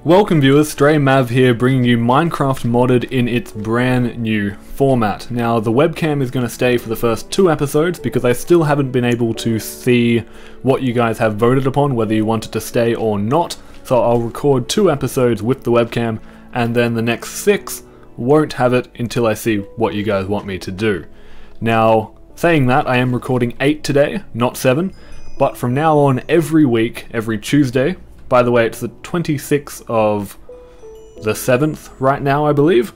Welcome viewers, StrayMav here, bringing you Minecraft modded in its brand new format. Now the webcam is going to stay for the first 2 episodes because I still haven't been able to see what you guys have voted upon, whether you want it to stay or not. So I'll record 2 episodes with the webcam and then the next 6 won't have it until I see what you guys want me to do. Now, saying that, I am recording 8 today, not 7, but from now on every week, every Tuesday. By the way, it's the 26th of the 7th right now, I believe.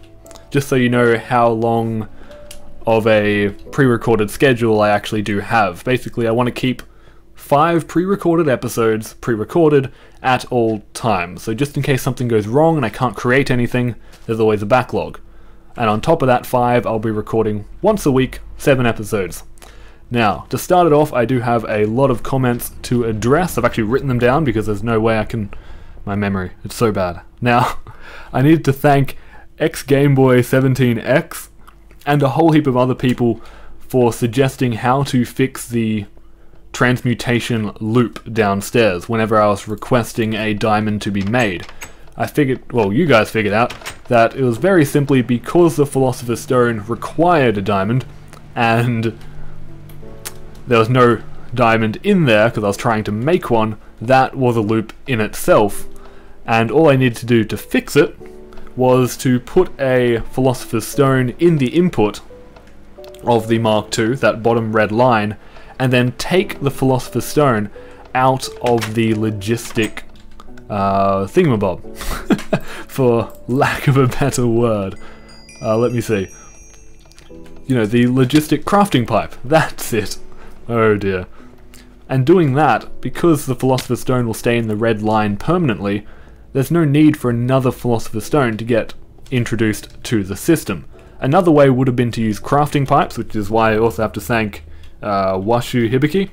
Just so you know how long of a pre-recorded schedule I actually do have. Basically, I want to keep 5 pre-recorded episodes pre-recorded at all times. So just in case something goes wrong and I can't create anything, there's always a backlog. And on top of that 5, I'll be recording once a week, 7 episodes. Now, to start it off, I do have a lot of comments to address. I've actually written them down because there's no way I can... My memory, it's so bad. Now, I need to thank XGameboy17X and a whole heap of other people for suggesting how to fix the transmutation loop downstairs whenever I was requesting a diamond to be made. I figured, well, you guys figured out that it was very simply because the Philosopher's Stone required a diamond and there was no diamond in there because I was trying to make one. That was a loop in itself, and all I needed to do to fix it was to put a Philosopher's Stone in the input of the Mark II, that bottom red line, and then take the Philosopher's Stone out of the logistic thingamabob, for lack of a better word. Let me see. You know, the logistic crafting pipe, that's it. Oh dear. And doing that, because the Philosopher's Stone will stay in the red line permanently, there's no need for another Philosopher's Stone to get introduced to the system. Another way would have been to use crafting pipes, which is why I also have to thank Washu Hibiki,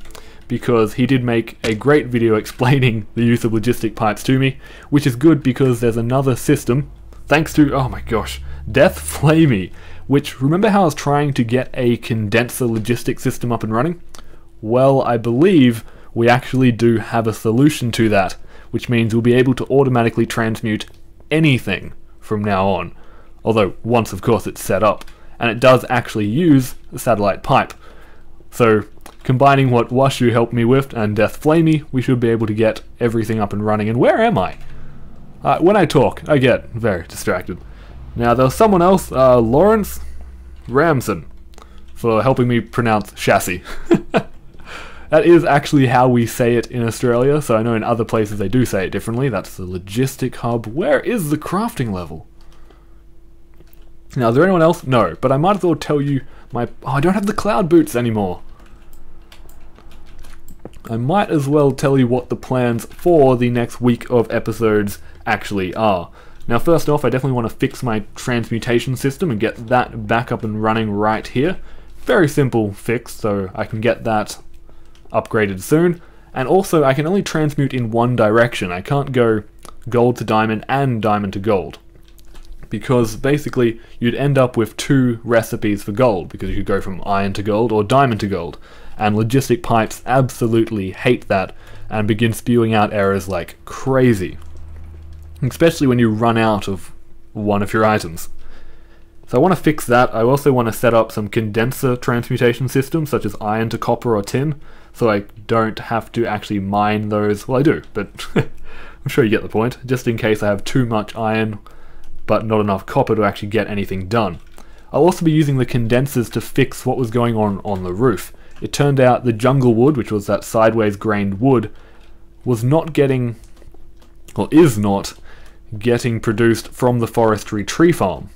because he did make a great video explaining the use of logistic pipes to me, which is good because there's another system, thanks to, oh my gosh, Death Flamey, which, remember how I was trying to get a condenser logistic system up and running? Well, I believe we actually do have a solution to that, which means we'll be able to automatically transmute anything from now on. Although, once of course it's set up, and it does actually use a satellite pipe. So, combining what Washu helped me with and Death Flamey, we should be able to get everything up and running. And where am I? When I talk, I get very distracted. Now, there was someone else, Lawrence Ramson, for helping me pronounce chassis. That is actually how we say it in Australia, so I know in other places they do say it differently. That's the logistic hub. Where is the crafting level? Now, is there anyone else? No, but I might as well tell you my... Oh, I don't have the cloud boots anymore. I might as well tell you what the plans for the next week of episodes actually are. Now, first off, I definitely want to fix my transmutation system and get that back up and running right here. Very simple fix, so I can get that upgraded soon. And also, I can only transmute in one direction. I can't go gold to diamond and diamond to gold, because basically you'd end up with 2 recipes for gold, because you could go from iron to gold or diamond to gold. And logistic pipes absolutely hate that and begin spewing out errors like crazy, especially when you run out of one of your items. So I want to fix that. I also want to set up some condenser transmutation systems, such as iron to copper or tin, so I don't have to actually mine those. Well, I do, but I'm sure you get the point, just in case I have too much iron but not enough copper to actually get anything done. I'll also be using the condensers to fix what was going on the roof. It turned out the jungle wood, which was that sideways grained wood, was not getting, or is not getting produced from the forestry tree farm.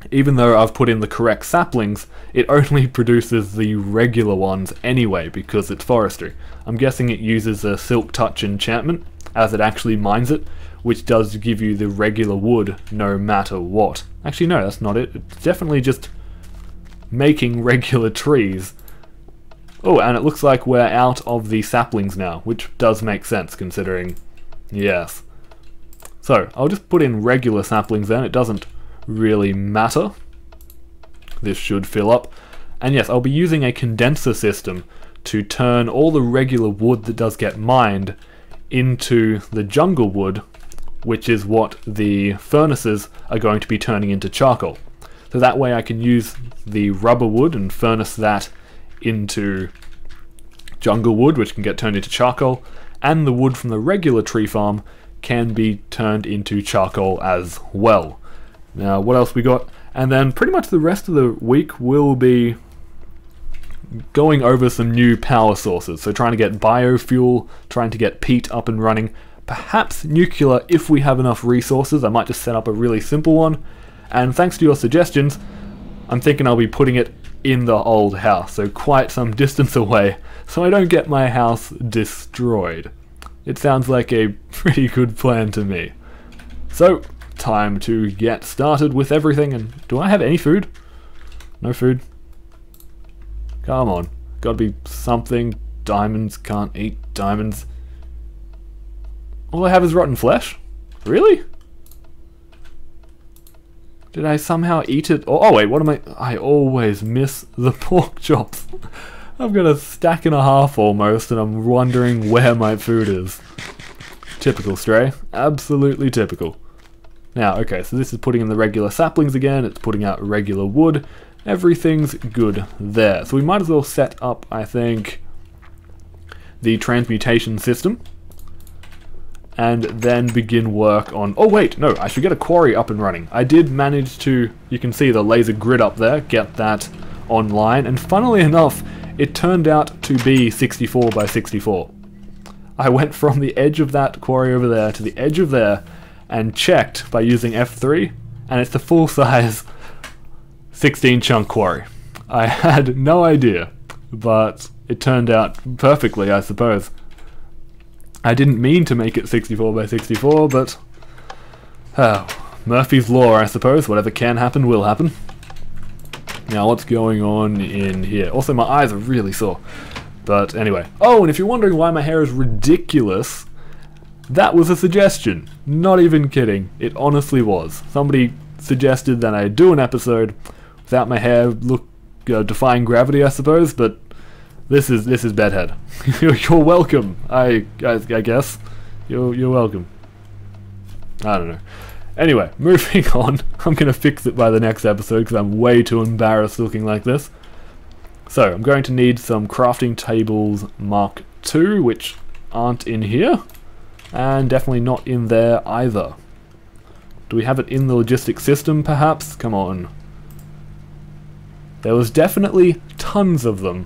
Even though I've put in the correct saplings, it only produces the regular ones anyway because it's forestry. I'm guessing it uses a silk touch enchantment as it actually mines it, which does give you the regular wood no matter what. Actually no, that's not it. It's definitely just making regular trees. Oh, and it looks like we're out of the saplings now, which does make sense considering, yes. So, I'll just put in regular saplings then, it doesn't really matter. This should fill up. And yes, I'll be using a condenser system to turn all the regular wood that does get mined into the jungle wood which is what the furnaces are going to be turning into charcoal. So that way I can use the rubber wood and furnace that into jungle wood, which can get turned into charcoal, and the wood from the regular tree farm can be turned into charcoal as well. Now, what else we got? And then pretty much the rest of the week will be going over some new power sources. So trying to get biofuel, trying to get peat up and running, perhaps nuclear if we have enough resources. I might just set up a really simple one. And thanks to your suggestions, I'm thinking I'll be putting it in the old house, so quite some distance away, so I don't get my house destroyed. It sounds like a pretty good plan to me. So, time to get started with everything. And do I have any food? No food. Come on, gotta be something. Diamonds, can't eat diamonds. All I have is rotten flesh? Really? Did I somehow eat it? Oh wait, what am I always miss the pork chops. I've got a stack and a half almost, and I'm wondering where my food is. Typical Stray. Absolutely typical. Now, okay, so this is putting in the regular saplings again, it's putting out regular wood. Everything's good there. So we might as well set up, I think, the transmutation system. And then begin work on... Oh wait, no, I should get a quarry up and running. I did manage to, you can see the laser grid up there, get that online. And funnily enough, it turned out to be 64 by 64. I went from the edge of that quarry over there to the edge of there and checked by using F3, and it's the full size 16 chunk quarry. I had no idea, but it turned out perfectly, I suppose. I didn't mean to make it 64 by 64, but Murphy's Law, I suppose. Whatever can happen will happen. Now, what's going on in here? Also, my eyes are really sore. But anyway. Oh, and if you're wondering why my hair is ridiculous, that was a suggestion. Not even kidding. It honestly was. Somebody suggested that I do an episode without my hair defying gravity, I suppose, but this is bedhead. You're welcome. I guess. You're welcome. I don't know. Anyway, moving on. I'm going to fix it by the next episode because I'm way too embarrassed looking like this. So, I'm going to need some crafting tables Mark II, which aren't in here. And definitely not in there either. Do we have it in the logistics system, perhaps? Come on. There was definitely tons of them.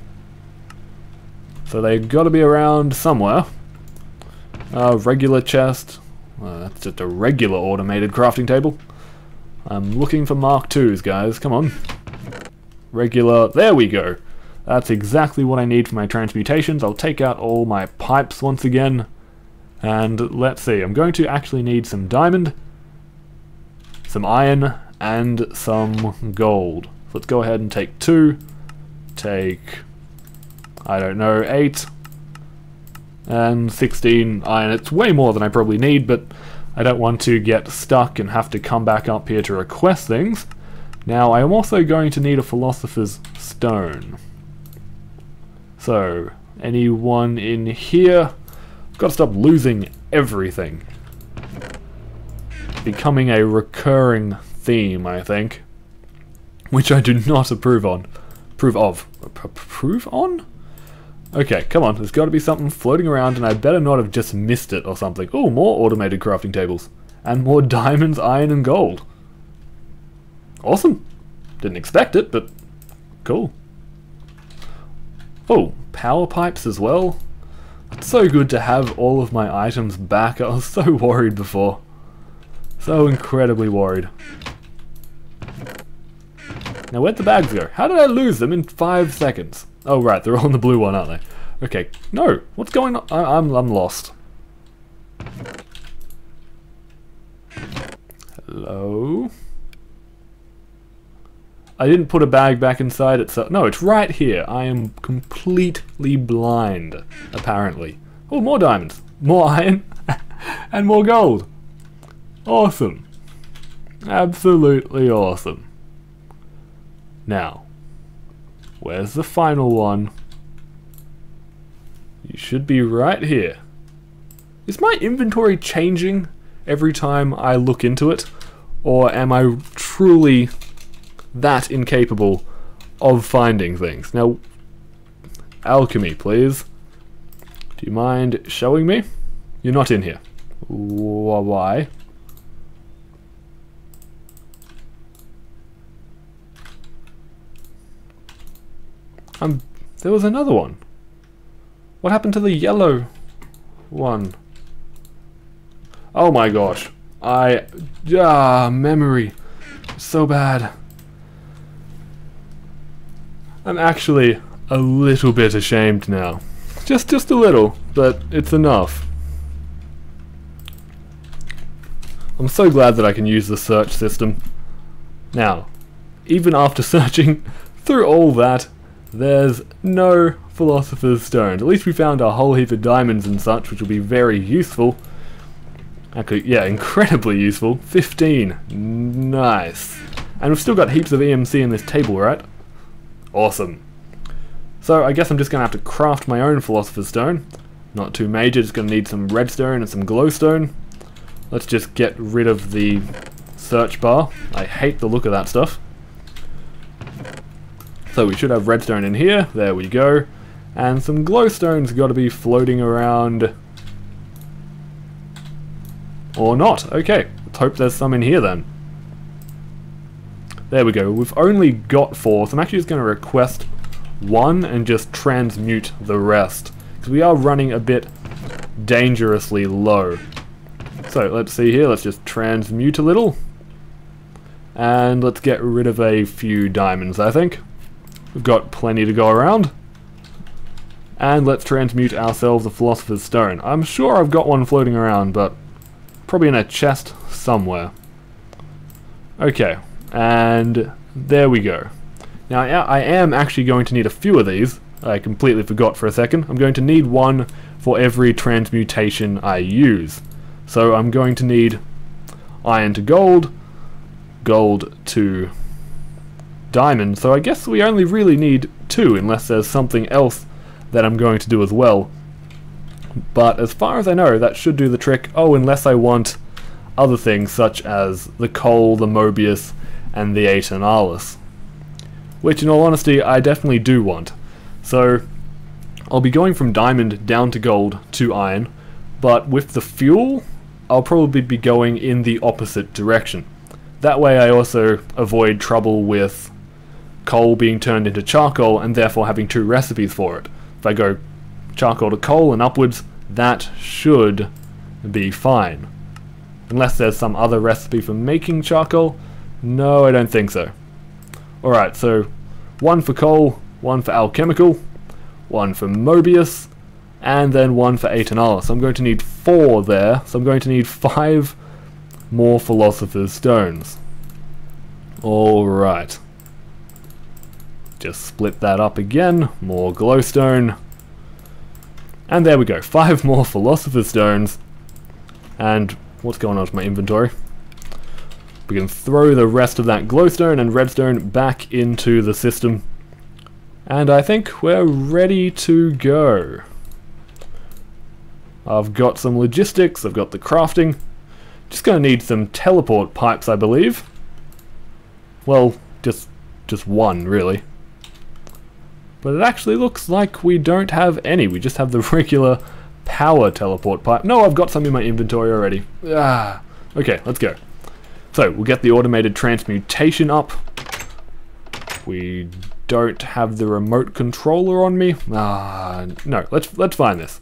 So they've got to be around somewhere. Regular chest. That's just a regular automated crafting table. I'm looking for Mark IIs, guys. Come on. Regular. There we go. That's exactly what I need for my transmutations. I'll take out all my pipes once again. And let's see. I'm going to actually need some diamond, some iron, and some gold. Let's go ahead and take 2. Take, I don't know, 8 and 16 iron. It's way more than I probably need, but I don't want to get stuck and have to come back up here to request things. Now, I am also going to need a Philosopher's Stone. So, anyone in here? I've got to stop losing everything. Becoming a recurring theme, I think. Which I do not approve on. Approve of. Approve on? Okay, come on. There's got to be something floating around, and I better not have just missed it or something. Oh, more automated crafting tables. And more diamonds, iron, and gold. Awesome. Didn't expect it, but cool. Oh, power pipes as well. It's so good to have all of my items back. I was so worried before. So incredibly worried. Now, where'd the bags go? How did I lose them in 5 seconds? Oh, right, they're all on the blue one, aren't they? Okay, no, what's going on? I'm lost. Hello? I didn't put a bag back inside it, so... No, it's right here. I am completely blind, apparently. Oh, more diamonds. More iron. And more gold. Awesome. Absolutely awesome. Now, where's the final one? You should be right here. Is my inventory changing every time I look into it? Or am I truly that incapable of finding things? Now, alchemy, please. Do you mind showing me? You're not in here. Why? There was another one. What happened to the yellow one? Oh my gosh. Memory. So bad. I'm actually a little bit ashamed now. Just a little, but it's enough. I'm so glad that I can use the search system. Now, even after searching through all that, there's no Philosopher's Stones. At least we found a whole heap of diamonds and such, which will be very useful. Actually, yeah, incredibly useful. 15. Nice. And we've still got heaps of EMC in this table, right? Awesome. So I guess I'm just going to have to craft my own Philosopher's Stone. Not too major, just going to need some redstone and some glowstone. Let's just get rid of the search bar. I hate the look of that stuff. So we should have redstone in here. There we go. And some glowstone's got to be floating around. Or not. Okay, let's hope there's some in here then. There we go. We've only got 4, so I'm actually just going to request 1 and just transmute the rest, because we are running a bit dangerously low. So let's see here. Let's just transmute a little. And let's get rid of a few diamonds, I think. We've got plenty to go around. And let's transmute ourselves a Philosopher's Stone. I'm sure I've got one floating around, but probably in a chest somewhere. Okay, and there we go. Now I am actually going to need a few of these. I completely forgot for a second. I'm going to need 1 for every transmutation I use. So I'm going to need iron to gold, gold to diamond, so I guess we only really need 2 unless there's something else that I'm going to do as well. But as far as I know, that should do the trick. Oh, unless I want other things such as the coal, the Mobius, and the Aeternalis. Which in all honesty, I definitely do want. So I'll be going from diamond down to gold to iron, but with the fuel, I'll probably be going in the opposite direction. That way I also avoid trouble with coal being turned into charcoal and therefore having 2 recipes for it. If I go charcoal to coal and upwards, that should be fine. Unless there's some other recipe for making charcoal. No, I don't think so. Alright, so 1 for coal, 1 for alchemical, 1 for Mobius, and then 1 for Aeternalis. I'm going to need 4 there, so I'm going to need 5 more Philosopher's Stones. Alright. Just split that up again, more glowstone. And there we go, 5 more Philosopher's Stones. And what's going on with my inventory? We can throw the rest of that glowstone and redstone back into the system. And I think we're ready to go. I've got some logistics, I've got the crafting. Just going to need some teleport pipes, I believe. Well, just 1, really. But it actually looks like we don't have any. We just have the regular power teleport pipe. No, I've got some in my inventory already. Okay, let's go. So, we'll get the automated transmutation up. We don't have the remote controller on me. No, let's find this.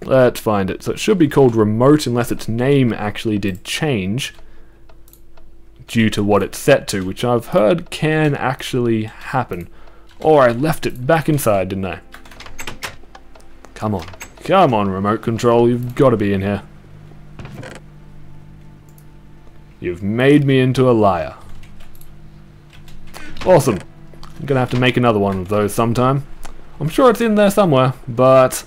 Let's find it. So it should be called remote unless its name actually did change due to what it's set to, which I've heard can actually happen. Or I left it back inside, didn't I? Come on. Come on, remote control. You've got to be in here. You've made me into a liar. Awesome. I'm going to have to make another one of those sometime. I'm sure it's in there somewhere, but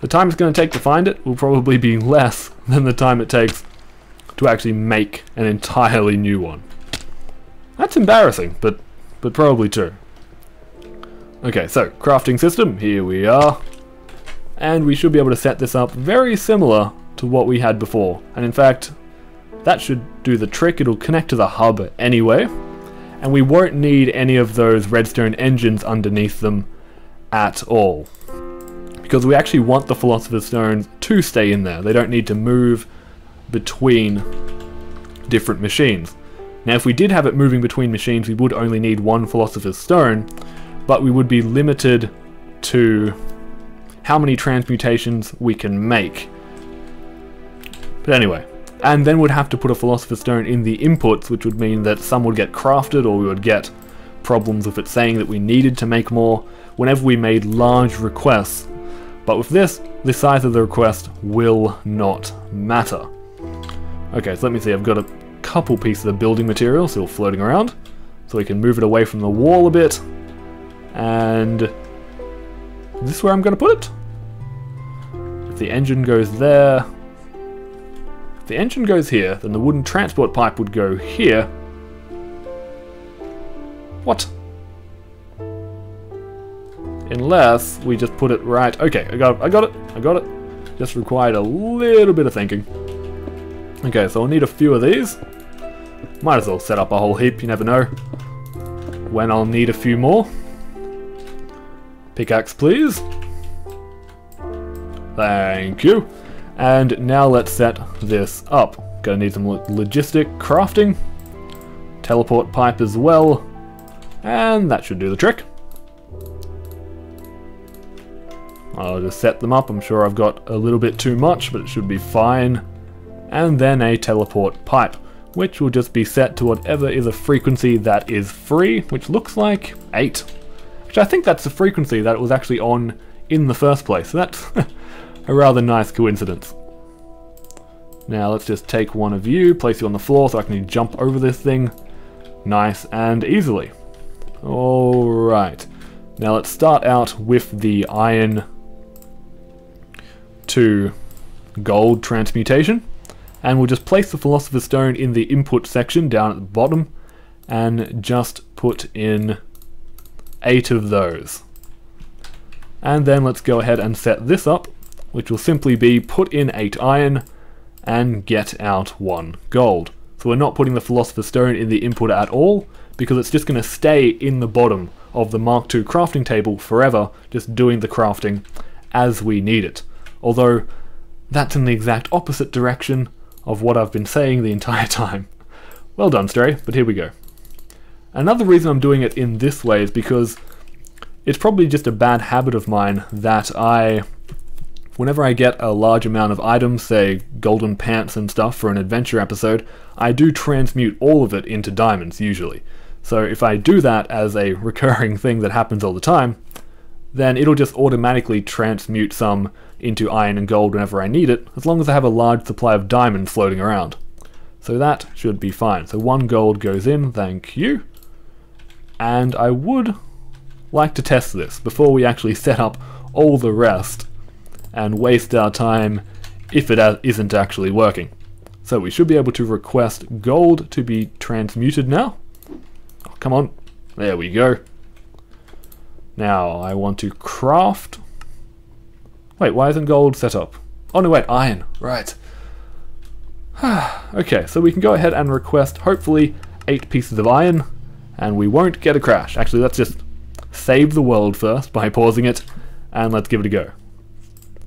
the time it's going to take to find it will probably be less than the time it takes to actually make an entirely new one. That's embarrassing, but probably true. Okay, so crafting system, here we are. And we should be able to set this up very similar to what we had before. And in fact, that should do the trick. It'll connect to the hub anyway, and we won't need any of those redstone engines underneath them at all, because we actually want the Philosopher's Stones to stay in there. They don't need to move between different machines. Now if we did have it moving between machines, we would only need one Philosopher's Stone, but we would be limited to how many transmutations we can make. But anyway, and then we'd have to put a Philosopher's Stone in the inputs, which would mean that some would get crafted, or we would get problems with it saying that we needed to make more whenever we made large requests. But with this, the size of the request will not matter. Okay, so let me see, I've got a couple pieces of building material still floating around, so we can move it away from the wall a bit. And is this where I'm going to put it? If the engine goes there, if the engine goes here, then the wooden transport pipe would go here. What? Unless we just put it right. Okay, I got it. Just required a little bit of thinking. Okay, so I'll need a few of these. Might as well set up a whole heap, you never know when I'll need a few more. Pickaxe, please. Thank you. And now let's set this up. Gonna need some logistic crafting. Teleport pipe as well. And that should do the trick. I'll just set them up. I'm sure I've got a little bit too much, but it should be fine. And then a teleport pipe, which will just be set to whatever is a frequency that is free, which looks like 8. Which I think that's the frequency that it was actually on in the first place. So that's a rather nice coincidence. Now let's just take one of you, place you on the floor so I can jump over this thing nice and easily. Alright, now let's start out with the iron to gold transmutation, and we'll just place the Philosopher's Stone in the input section down at the bottom and just put in 8 of those. And then let's go ahead and set this up, which will simply be put in 8 iron and get out 1 gold. So we're not putting the Philosopher's Stone in the input at all, because it's just going to stay in the bottom of the Mark II crafting table forever, just doing the crafting as we need it. Although that's in the exact opposite direction of what I've been saying the entire time. Well done, Stray, but here we go. Another reason I'm doing it in this way is because it's probably just a bad habit of mine that whenever I get a large amount of items, say golden pants and stuff for an adventure episode, I do transmute all of it into diamonds usually. So if I do that as a recurring thing that happens all the time, then it'll just automatically transmute some into iron and gold whenever I need it, as long as I have a large supply of diamonds floating around. So that should be fine. So 1 gold goes in, thank you. And I would like to test this before we actually set up all the rest and waste our time if it isn't actually working. So we should be able to request gold to be transmuted now. Oh, come on, there we go. Now I want to craft. Wait, why isn't gold set up? Oh no, wait, iron, right. Okay, so we can go ahead and request hopefully 8 pieces of iron, and we won't get a crash. Actually, let's just save the world first by pausing it, and let's give it a go.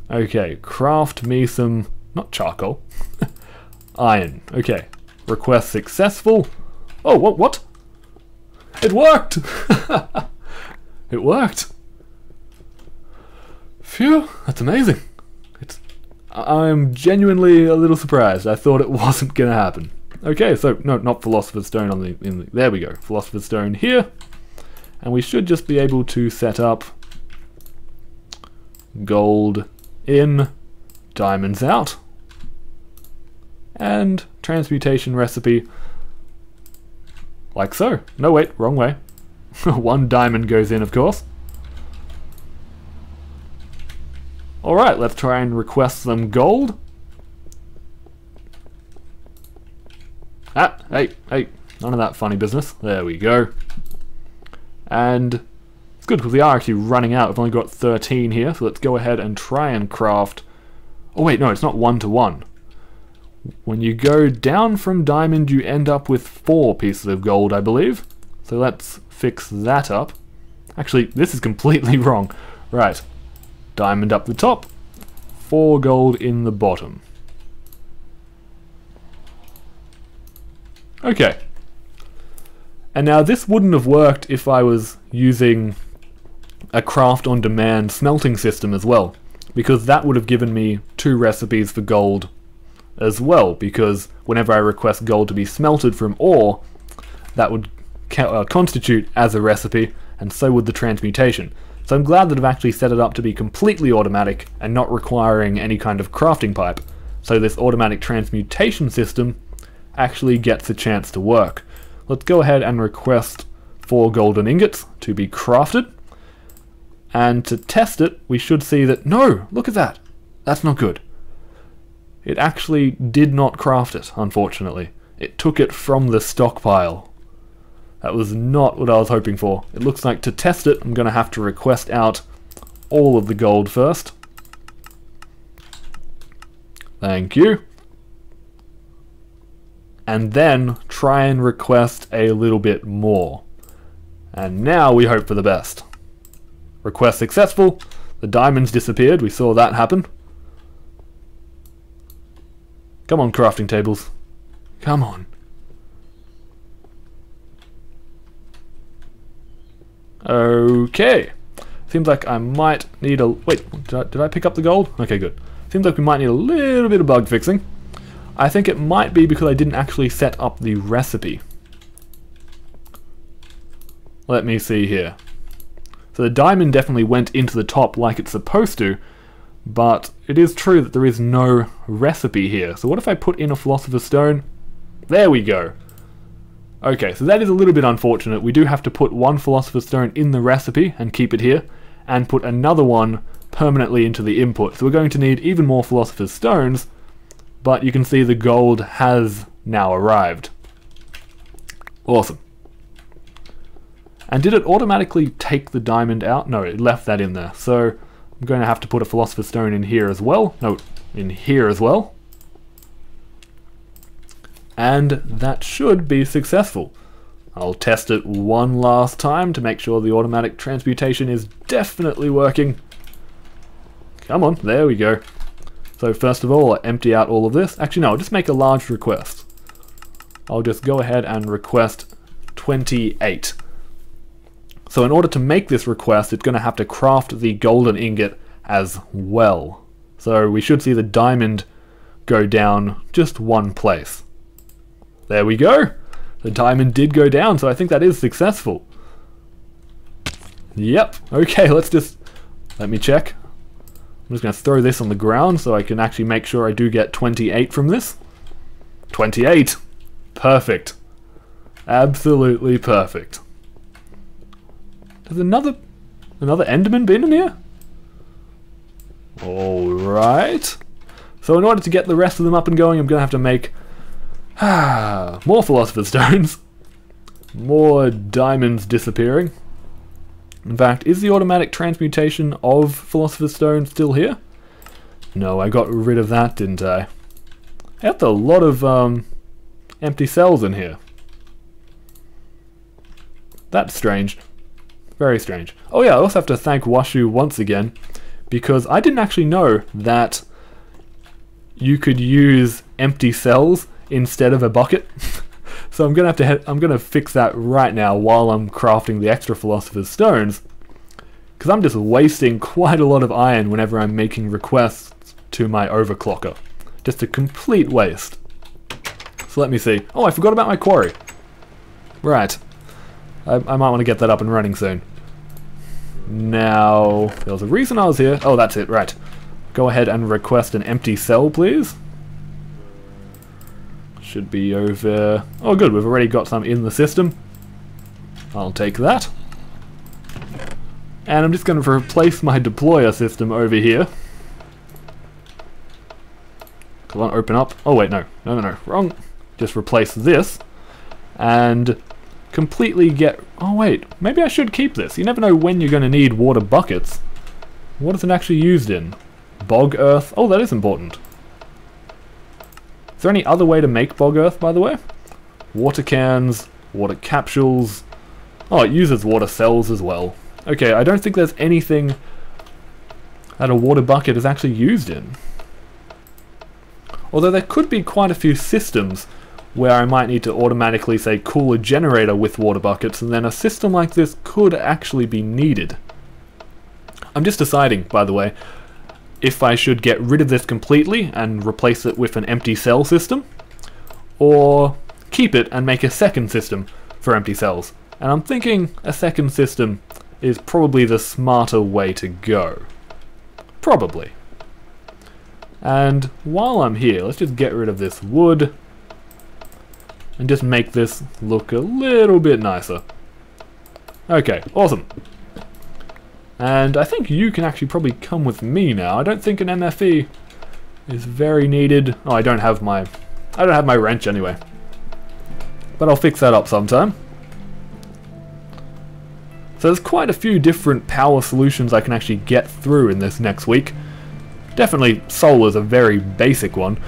Okay, craft me some, not charcoal, iron. Okay, request successful. Oh, what? It worked! It worked! Phew, that's amazing. I'm genuinely a little surprised. I thought it wasn't gonna happen. Okay, so, no, not Philosopher's Stone on the, there we go. Philosopher's Stone here. And we should just be able to set up gold in, diamonds out, and transmutation recipe like so. No, wait, wrong way. 1 diamond goes in, of course. Alright, let's try and request some gold. Ah, hey, none of that funny business. There we go. And it's good because we are actually running out. I've only got 13 here, so let's go ahead and try and craft Oh wait, no, it's not 1 to 1. When you go down from diamond, you end up with 4 pieces of gold, I believe. So let's fix that up. Actually, this is completely wrong. Right. Diamond up the top, 4 gold in the bottom. Okay. And now this wouldn't have worked if I was using a craft-on-demand smelting system as well, because that would have given me 2 recipes for gold as well, because whenever I request gold to be smelted from ore, that would constitute as a recipe, and so would the transmutation. So I'm glad that I've actually set it up to be completely automatic and not requiring any kind of crafting pipe, so this automatic transmutation system actually gets a chance to work. Let's go ahead and request 4 golden ingots to be crafted, and to test it we should see that, no, look at that, that's not good. It actually did not craft it, unfortunately. It took it from the stockpile. That was not what I was hoping for. It looks like to test it, I'm going to have to request out all of the gold first. Thank you. And then try and request a little bit more. And now we hope for the best. Request successful. The diamonds disappeared. We saw that happen. Come on, crafting tables. Come on. Okay. Seems like I might need a... Wait, did I pick up the gold? Okay, good. Seems like we might need a little bit of bug fixing. I think it might be because I didn't actually set up the recipe. Let me see here. So the diamond definitely went into the top like it's supposed to, but it is true that there is no recipe here. So what if I put in a Philosopher's Stone? There we go. Okay, so that is a little bit unfortunate. We do have to put 1 Philosopher's Stone in the recipe and keep it here, and put another one permanently into the input. So we're going to need even more Philosopher's Stones, but you can see the gold has now arrived. Awesome. And did it automatically take the diamond out? No, it left that in there. So I'm going to have to put a Philosopher's Stone in here as well. No, in here as well. And that should be successful. I'll test it one last time to make sure the automatic transmutation is definitely working. Come on, there we go. So first of all, I'll empty out all of this. Actually no, I'll just make a large request. I'll just go ahead and request 28. So in order to make this request, it's going to have to craft the golden ingot as well. So we should see the diamond go down just one place. There we go! The diamond did go down, so I think that is successful. Yep, okay, let me check. I'm just going to throw this on the ground so I can actually make sure I do get 28 from this. 28! Perfect. Absolutely perfect. There's another Enderman bin in here? Alright. So in order to get the rest of them up and going, I'm going to have to make more Philosopher's Stones. More diamonds disappearing. In fact, is the automatic transmutation of Philosopher's Stone still here? No, I got rid of that, didn't I? I have a lot of empty cells in here. That's strange. Very strange. Oh yeah, I also have to thank Washu once again, because I didn't actually know that you could use empty cells instead of a bucket. So I'm gonna fix that right now while I'm crafting the extra Philosopher's Stones, because I'm just wasting quite a lot of iron whenever I'm making requests to my overclocker. Just a complete waste. So let me see. Oh, I forgot about my quarry. Right. I might want to get that up and running soon. Now, there was a reason I was here. Oh, that's it, right. Go ahead and request an empty cell, please. Should be over... Oh, good, we've already got some in the system. I'll take that. And I'm just going to replace my deployer system over here. Come on, open up. Oh, wait, no, wrong. Just replace this. And completely get... Oh wait, maybe I should keep this. You never know when you're going to need water buckets. What is it actually used in? Bog earth. Oh, that is important. Is there any other way to make bog earth, by the way? Water cans, water capsules. Oh, it uses water cells as well. Okay, I don't think there's anything that a water bucket is actually used in. Although there could be quite a few systems where I might need to automatically, say, cool a generator with water buckets, and then a system like this could actually be needed. I'm just deciding, by the way, if I should get rid of this completely and replace it with an empty cell system, or keep it and make a second system for empty cells. And I'm thinking a second system is probably the smarter way to go. Probably. And while I'm here, let's just get rid of this wood and just make this look a little bit nicer. Okay, awesome. And I think you can actually probably come with me now. I don't think an MFE is very needed. Oh, I don't have my wrench anyway. But I'll fix that up sometime. So there's quite a few different power solutions I can actually get through in this next week. Definitely solar's a very basic one,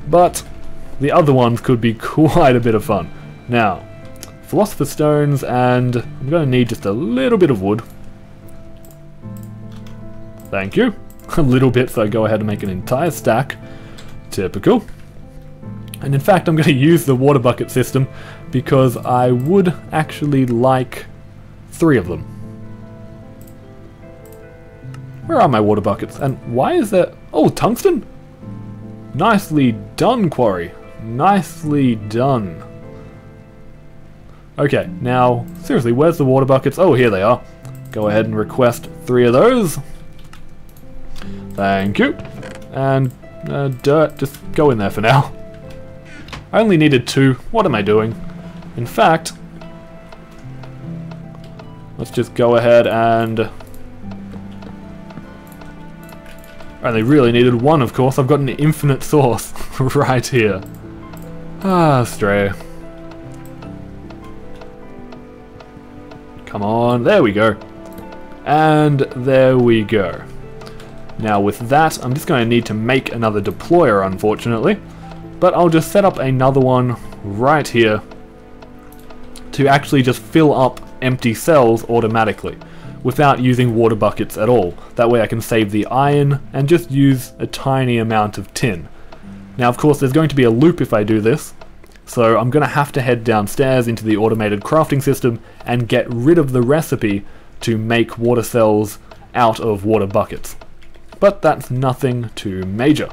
but the other ones could be quite a bit of fun. Now, Philosopher's Stones, and I'm going to need just a little bit of wood. Thank you. A little bit, so I go ahead and make an entire stack. Typical. And in fact, I'm going to use the water bucket system because I would actually like 3 of them. Where are my water buckets? And why is there... Oh, tungsten? Nicely done, Quarry. Nicely done. Okay, now, seriously, where's the water buckets? Oh, here they are. Go ahead and request 3 of those. Thank you. And dirt, just go in there for now. I only needed 2. What am I doing? In fact, let's just go ahead and... I only really needed 1, of course. I've got an infinite source right here. Ah, Stray. Come on, there we go. And there we go. Now with that, I'm just going to need to make another deployer, unfortunately. But I'll just set up another one right here to actually just fill up empty cells automatically without using water buckets at all. That way I can save the iron and just use a tiny amount of tin. Now of course there's going to be a loop if I do this, so I'm going to have to head downstairs into the automated crafting system and get rid of the recipe to make water cells out of water buckets. But that's nothing too major.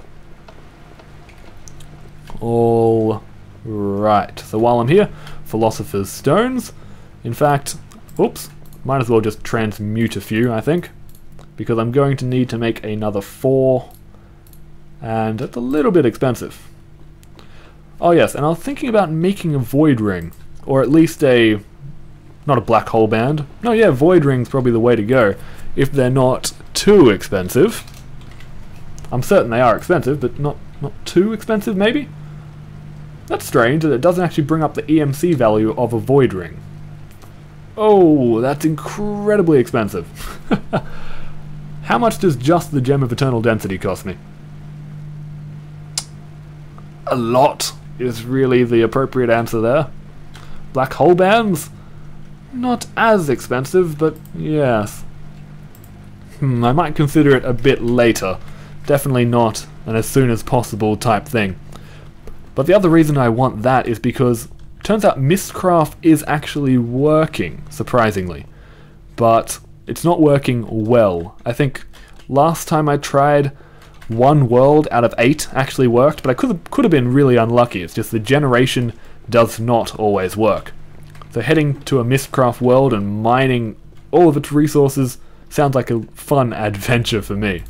All right, so while I'm here, Philosopher's Stones. In fact, oops, might as well just transmute a few, I think, because I'm going to need to make another 4, and it's a little bit expensive. Oh yes, and I was thinking about making a void ring, or at least a, not a black hole band. No, yeah, void ring's probably the way to go, if they're not too expensive. I'm certain they are expensive, but not too expensive, maybe? That's strange that it doesn't actually bring up the EMC value of a void ring. Oh, that's incredibly expensive. How much does just the Gem of Eternal Density cost me? A lot is really the appropriate answer there. Black hole bands? Not as expensive, but yes. I might consider it a bit later. Definitely not an as soon as possible type thing. But the other reason I want that is because turns out Mistcraft is actually working, surprisingly. But it's not working well. I think last time I tried, 1 world out of 8 actually worked, but I could have been really unlucky. It's just the generation does not always work. So heading to a Mistcraft world and mining all of its resources sounds like a fun adventure for me.